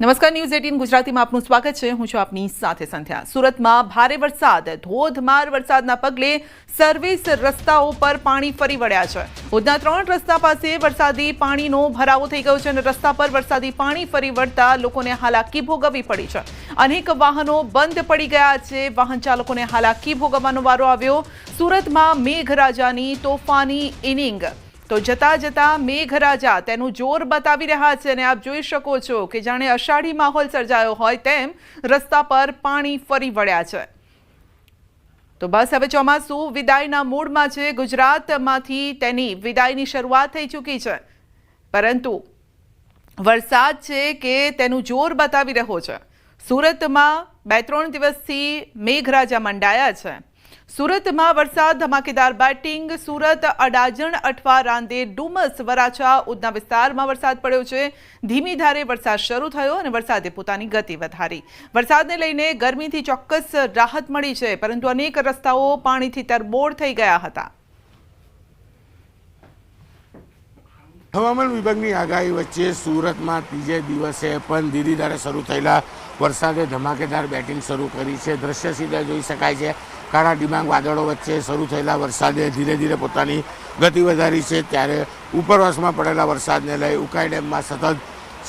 નમસ્કાર, ન્યૂઝ 18 ગુજરાતીમાં આપનું સ્વાગત છે. હું છું આપની સાથે સંધ્યા. સુરતમાં ભારે વરસાદ, ધોધમાર વરસાદના પગલે સર્વિસ રસ્તાઓ પર પાણી ફરી વળ્યા છે. ઉધના 3 રસ્તા પાસે વરસાદી પાણીનો ભરાવો થઈ ગયો છે અને રસ્તા પર વરસાદી પાણી ફરી વળતા લોકોને હાલાકી ભોગવવી પડી છે. અનેક વાહનો બંધ પડી ગયા છે. વાહન ચાલકોને હાલાકી ભોગવવાનો વારો આવ્યો. સુરતમાં મેઘરાજાની તોફાની ઇનિંગ. તો જતા જતા મેઘરાજા તેનું જોર બતાવી રહ્યા છે અને આપ જોઈ શકો છો કે જાણે અષાઢી માહોલ સર્જાયો હોય તેમ રસ્તા પર પાણી ફરી વળ્યા છે. તો બસ હવે ચોમાસું વિદાયના મૂડમાં છે. ગુજરાતમાંથી તેની વિદાયની શરૂઆત થઈ ચૂકી છે, પરંતુ વરસાદ છે કે તેનું જોર બતાવી રહ્યો છે. સુરતમાં 2-3 દિવસથી મેઘરાજા મંડાયા છે. સુરતમાં વરસાદ, ધમાકેદાર બેટિંગ. સુરત, અડાજણ, અઠવા, રાંદેર, ડુમસ, વરાછા, ઉધના વિસ્તારમાં વરસાદ પડ્યો છે. ધીમી ધારે વરસાદ શરૂ થયો અને વરસાદે પોતાની ગતિ વધારી. વરસાદને લઈને ગરમીથી ચોક્કસ રાહત મળી છે, પરંતુ અનેક રસ્તાઓ પાણીથી તરબોળ થઈ ગયા હતા. હવામાન વિભાગની આગાહી વચ્ચે સુરતમાં ત્રીજે દિવસે પણ ધીરી ધારે શરૂ થયેલા વરસાદે ધમાકેદાર બેટિંગ શરૂ કરી છે. દ્રશ્ય સીધા જોઈ શકાય છે. કાળા ડિબાંગ વાદળો વચ્ચે શરૂ થયેલા વરસાદે ધીરે ધીરે પોતાની ગતિ વધારી છે. ત્યારે ઉપરવાસમાં પડેલા વરસાદને લઈ ઉકાઈ ડેમમાં સતત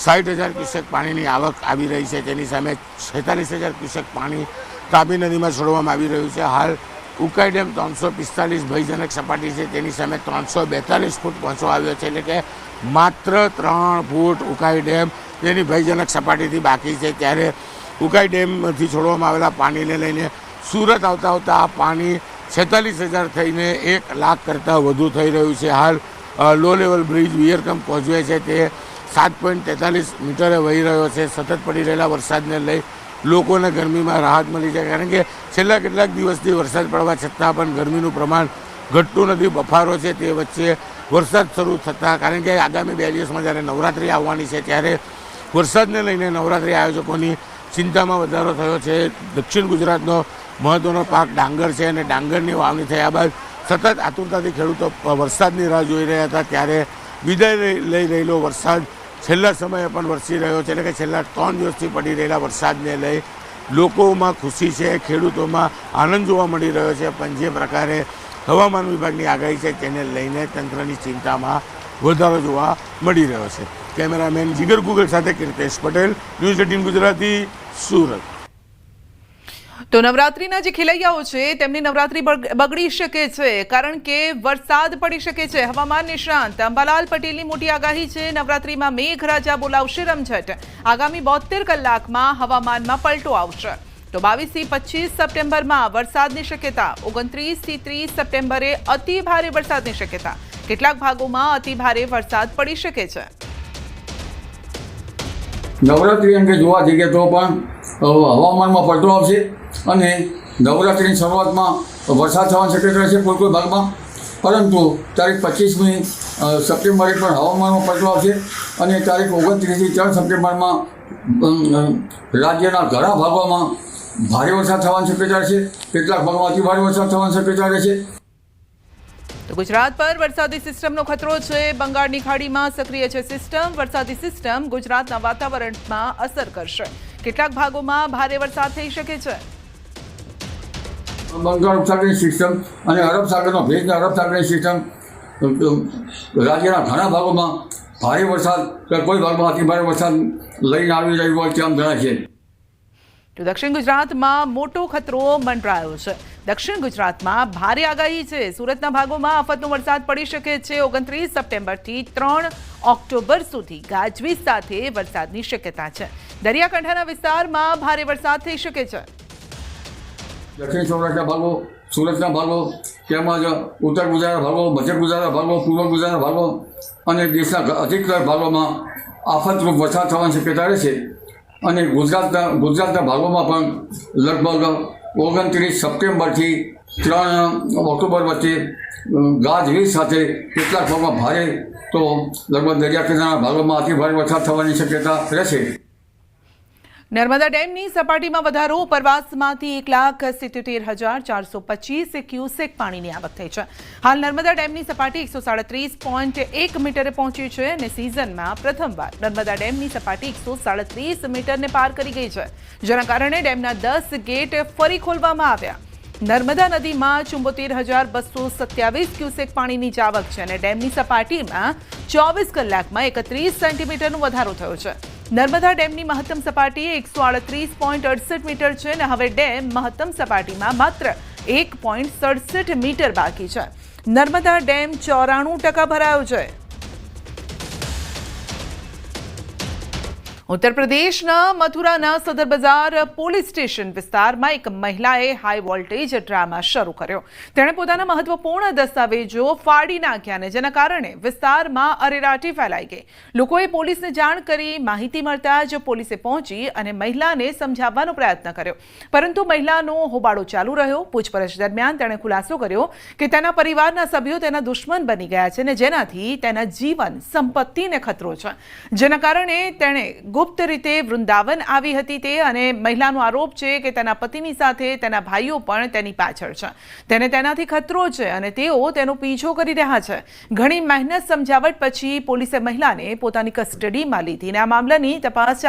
60,000 ક્યુસેક પાણીની આવક આવી રહી છે. તેની સામે 46,000 ક્યુસેક પાણી તાપી નદીમાં છોડવામાં આવી રહ્યું છે. હાલ ઉકાઈ ડેમ 345 ભયજનક સપાટી છે, તેની સામે 342 ફૂટ પહોંચવા આવ્યો છે. એટલે કે માત્ર 3 ફૂટ ઉકાઈ ડેમ તેની ભયજનક સપાટીથી બાકી છે. ત્યારે ઉકાઈ ડેમથી છોડવામાં આવેલા પાણીને લઈને સુરત આવતા આ પાણી 46,000 થઈને 1 લાખ કરતાં વધુ થઈ રહ્યું છે. હાલ લો લેવલ બ્રિજ વિયરકમ કોઝવે છે તે 7.43 મીટરે વહી રહ્યો છે. સતત પડી રહેલા વરસાદને લઈ લોકોને ગરમીમાં રાહત મળી છે, કારણ કે છેલ્લા કેટલાક દિવસથી વરસાદ પડવા છતાં પણ ગરમીનું પ્રમાણ ઘટતું નથી. બફારો છે તે વચ્ચે વરસાદ શરૂ થતાં, કારણ કે આગામી 2 દિવસમાં જ્યારે નવરાત્રિ આવવાની છે ત્યારે વરસાદને લઈને નવરાત્રિ આયોજકોની ચિંતામાં વધારો થયો છે. દક્ષિણ ગુજરાતનો મહત્વનો પાક ડાંગર છે અને ડાંગરની વાવણી થયા બાદ સતત આતુરતાથી ખેડૂતો વરસાદની રાહ જોઈ રહ્યા હતા. ત્યારે વિદાય લઈ રહેલો વરસાદ છેલ્લા સમયે પણ વરસી રહ્યો છે. એટલે કે છેલ્લા 3 દિવસથી પડી રહેલા વરસાદને લઈ લોકોમાં ખુશી છે, ખેડૂતોમાં આનંદ જોવા મળી રહ્યો છે. પણ જે પ્રકારે હવામાન વિભાગની આગાહી છે તેને લઈને તંત્રની ચિંતામાં વધારો જોવા મળી રહ્યો છે. કેમેરામેન જીગર ગુગલ સાથે કીર્તેશ પટેલ, ન્યૂઝ 18 ગુજરાતી, સુરત. તો નવરાત્રીના જે ખેલૈયાઓ છે તેમની નવરાત્રી બગડી શકે છે, કારણ કે વરસાદ પડી શકે છે. હવામાન નિષ્ણાંત અંબાલાલ પટેલની મોટી આગાહી છે. નવરાત્રીમાં મેઘરાજા બોલાવશે રમઝટ. આગામી 72 કલાકમાં હવામાનમાં પલટો આવશે. તો 22 થી 25 સપ્ટેમ્બરમાં વરસાદની શક્યતા. 29 થી 30 સપ્ટેમ્બરે અતિ ભારે વરસાદની શક્યતા. કેટલાક ભાગોમાં અતિ ભારે વરસાદ પડી શકે છે. નવરાત્રિ અંગે જોવા જઈએ તો પણ હવામાનમાં પલટો આવશે અને નવરાત્રિની શરૂઆતમાં વરસાદ થવાની શક્યતા છે કોઈ ભાગમાં, પરંતુ તારીખ 25મી સપ્ટેમ્બરે પણ હવામાનમાં પલટો આવશે અને તારીખ 29 થી 3 સપ્ટેમ્બરમાં રાજ્યના ઘણા ભાગોમાં ભારે વરસાદ થવાની શક્યતા છે. કેટલાક ભાગમાં અતિ ભારે વરસાદ થવાની શક્યતા રહેશે. તો ગુજરાત પર વરસાદી સિસ્ટમનો ખતરો છે. બંગાળની ખાડીમાં સક્રિય છે સિસ્ટમ. વરસાદી સિસ્ટમ ગુજરાતના વાતાવરણમાં અસર કરશે. કેટલાક ભાગોમાં ભારે વરસાદ થઈ શકે છે. બંગાળ ઉપસાગરની સિસ્ટમ અને અરબ સાગરનો ભેજ, અરબ સાગરની સિસ્ટમ રાજ્યના ઘણા ભાગોમાં ભારે વરસાદ, કોઈ ભાગમાં અતિ ભારે વરસાદ લઈને આવી રહ્યું હોય તેમ જણાય છે. તો દક્ષિણ ગુજરાતમાં મોટો ખતરો મંડરાયો છે. દક્ષિણ ગુજરાતમાં ભારે આગાહી છે. સુરતના ભાગોમાં આફતનો વરસાદ પડી શકે છે. 29 સપ્ટેમ્બરથી 3 ઓક્ટોબર સુધી ગાજવીજ સાથે વરસાદની શક્યતા છે. દરિયાકાંઠાના વિસ્તારમાં ભારે વરસાદ થઈ શકે છે. દક્ષિણ સૌરાષ્ટ્રના ભાગો, સુરતના ભાગો, તેમજ ઉત્તર ગુજરાતના ભાગો, મધ્ય ગુજરાતના ભાગો, પૂર્વ ગુજરાતના ભાગો અને દેશના અધિકતર ભાગોમાં આફતરૂપ વરસાદ થવાની શક્યતા રહેશે. અને ગુજરાતના ભાગોમાં પણ લગભગ 29 સપ્ટેમ્બરથી 3 ઓક્ટોબર વચ્ચે ગાજવીજ સાથે કેટલાક ભાગમાં ભારે તો લગભગ દરિયાકિનારાના ભાગોમાં અતિ ભારે વરસાદ થવાની શક્યતા રહેશે. નર્મદા ડેમની સપાટીમાં વધારો, ઉપરવાસમાંથી 1,77,425 ક્યુસેક પાણીની આવક થઈ છે. હાલ નર્મદા ડેમની સપાટી 137.1 મીટરે પહોંચી છે અને સિઝનમાં પ્રથમવાર નર્મદા ડેમની સપાટી 137 મીટરને પાર કરી ગઈ છે, જેના કારણે ડેમના 10 ગેટ ફરી ખોલવામાં આવ્યા. નર્મદા નદીમાં 74,227 ક્યુસેક પાણીની આવક છે અને ડેમની સપાટીમાં 24 કલાકમાં 31 સેન્ટીમીટરનો વધારો થયો છે. નર્મદા ડેમની મહત્તમ સપાટી 138.68 મીટર છે અને હવે ડેમ મહત્તમ સપાટીમાં માત્ર 1.67 મીટર બાકી છે. નર્મદા ડેમ 94% ભરાયો છે. ઉત્તર પ્રદેશના મથુરાના સદર બજાર પોલીસ સ્ટેશન વિસ્તારમાં એક મહિલાએ હાઈ વોલ્ટેજ ડ્રામા શરૂ કર્યો. તેણે પોતાના મહત્વપૂર્ણ દસ્તાવેજો ફાડી નાખ્યા અને જેના કારણે વિસ્તારમાં અરેરાટી ફેલાઈ ગઈ. લોકોએ પોલીસને જાણ કરી. માહિતી મળતા જ પોલીસે પહોંચી અને મહિલાને સમજાવવાનો પ્રયત્ન કર્યો, પરંતુ મહિલાનો હોબાળો ચાલુ રહ્યો. પૂછપરછ દરમિયાન તેણે ખુલાસો કર્યો કે તેના પરિવારના સભ્યો તેના દુશ્મન બની ગયા છે અને જેનાથી તેના જીવન સંપત્તિને ખતરો છે, જેના કારણે તેણે ગુપ્ત રીતે વૃંદાવન આવી હતી તે અને મહિલાનો આરોપ છે કે તેના પતિની સાથે તેના ભાઈઓ પણ તેની પાછળ છે. તેને તેનાથી ખતરો છે અને તેઓ તેનો પીછો કરી રહ્યા છે. ઘણી મહેનત સમજાવટ પછી પોલીસે મહિલાને પોતાની કસ્ટડીમાં લીધી અને આ મામલાની તપાસ